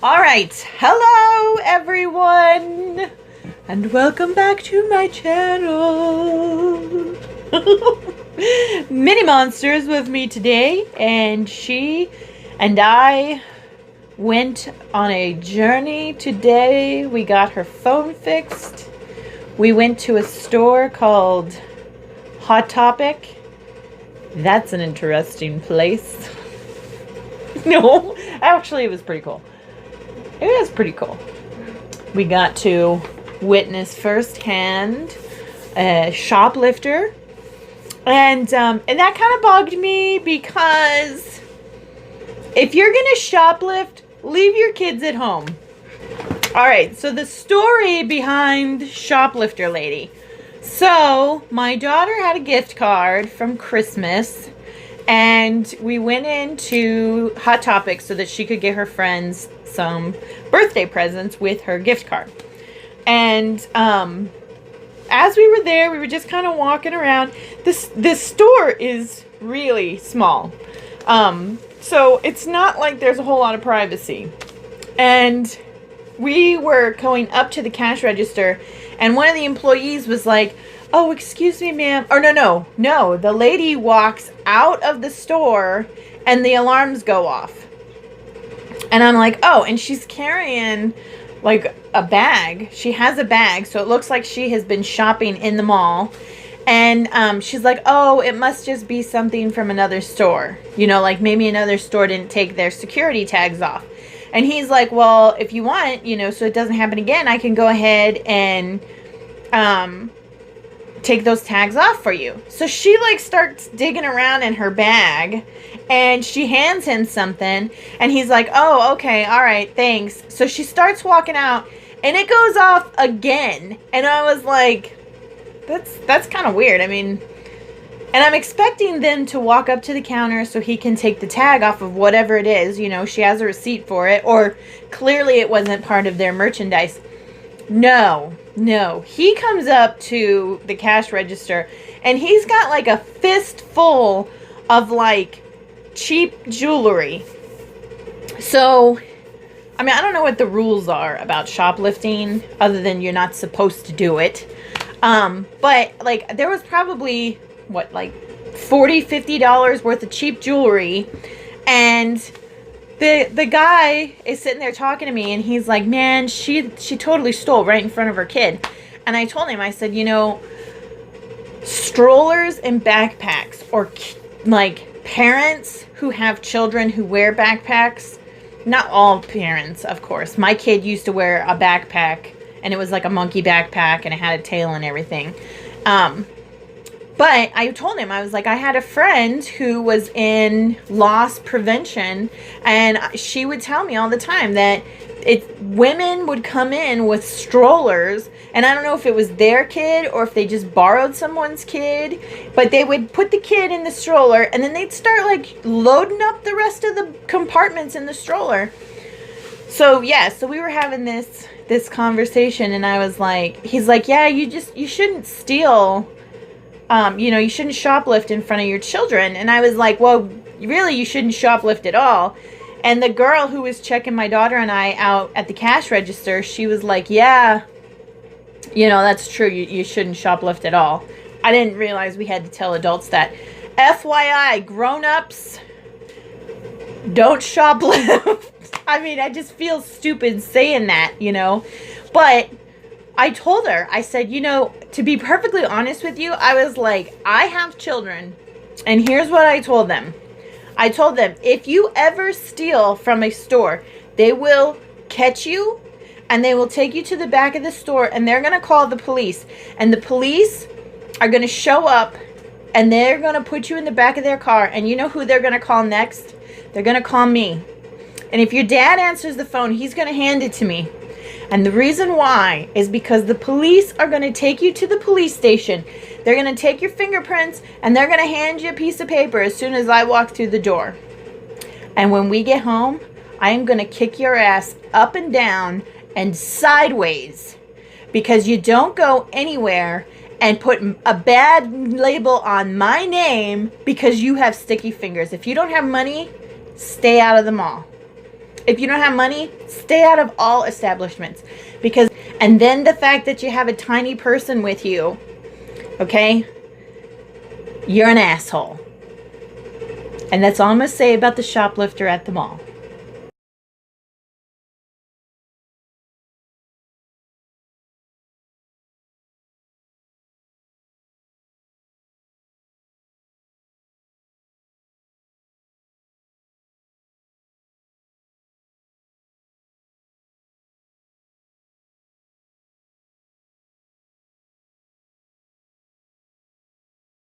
All right, hello everyone, and welcome back to my channel. Mini Monsters with me today, and she and I went on a journey today. We got her phone fixed. We went to a store called Hot Topic. That's an interesting place. No, actually it was pretty cool. It was pretty cool. We got to witness firsthand a shoplifter, and that kind of bugged me because if you're gonna shoplift, leave your kids at home. All right, so the story behind Shoplifter Lady. So my daughter had a gift card from Christmas, and we went into Hot Topic so that she could get her friends some birthday presents with her gift card. And as we were there, we were just kind of walking around. This store is really small, so it's not like there's a whole lot of privacy. And we were going up to the cash register, and one of the employees was like, "Oh, excuse me, ma'am." Or no. The lady walks out of the store and the alarms go off. And I'm like, oh, and she's carrying like a bag. She has a bag, so it looks like she has been shopping in the mall. And she's like, oh, it must just be something from another store. You know, like maybe another store didn't take their security tags off. And he's like, well, if you want, you know, so it doesn't happen again, I can go ahead and take those tags off for you. So she like starts digging around in her bag, and she hands him something, and he's like, oh, okay, all right, thanks. So she starts walking out, and it goes off again. And I was like, that's kind of weird. I mean, and I'm expecting them to walk up to the counter so he can take the tag off of whatever it is. You know, she has a receipt for it, or clearly it wasn't part of their merchandise. No. He comes up to the cash register, and he's got like a fistful of like cheap jewelry. So, I mean, I don't know what the rules are about shoplifting other than you're not supposed to do it. But like there was probably what, like $40-50 worth of cheap jewelry, and the guy is sitting there talking to me, and he's like, man, she totally stole right in front of her kid. And I told him, I said, you know, strollers and backpacks, or like parents who have children who wear backpacks, not all parents, of course. My kid used to wear a backpack, and it was like a monkey backpack, and it had a tail and everything. But I told him, I was like, I had a friend who was in loss prevention, and she would tell me all the time that women would come in with strollers, and I don't know if it was their kid or if they just borrowed someone's kid, but they would put the kid in the stroller, and then they'd start like loading up the rest of the compartments in the stroller. So yeah, so we were having this conversation, and I was like, he's like, yeah, you shouldn't steal. You know, you shouldn't shoplift in front of your children. And I was like, well, really, you shouldn't shoplift at all. And the girl who was checking my daughter and I out at the cash register, she was like, yeah, you know, that's true. You shouldn't shoplift at all. I didn't realize we had to tell adults that. FYI, grown-ups, don't shoplift. I mean, I just feel stupid saying that, you know. But I told her, I said, you know, to be perfectly honest with you, I was like, I have children, and here's what I told them. I told them, if you ever steal from a store, they will catch you, and they will take you to the back of the store, and they're going to call the police. And the police are going to show up, and they're going to put you in the back of their car, and you know who they're going to call next? They're going to call me. And if your dad answers the phone, he's going to hand it to me. And the reason why is because the police are going to take you to the police station. They're going to take your fingerprints, and they're going to hand you a piece of paper as soon as I walk through the door. And when we get home, I am going to kick your ass up and down and sideways, because you don't go anywhere and put a bad label on my name because you have sticky fingers. If you don't have money, stay out of the mall. If you don't have money, stay out of all establishments. And then the fact that you have a tiny person with you, okay, you're an asshole. And that's all I'm going to say about the shoplifter at the mall.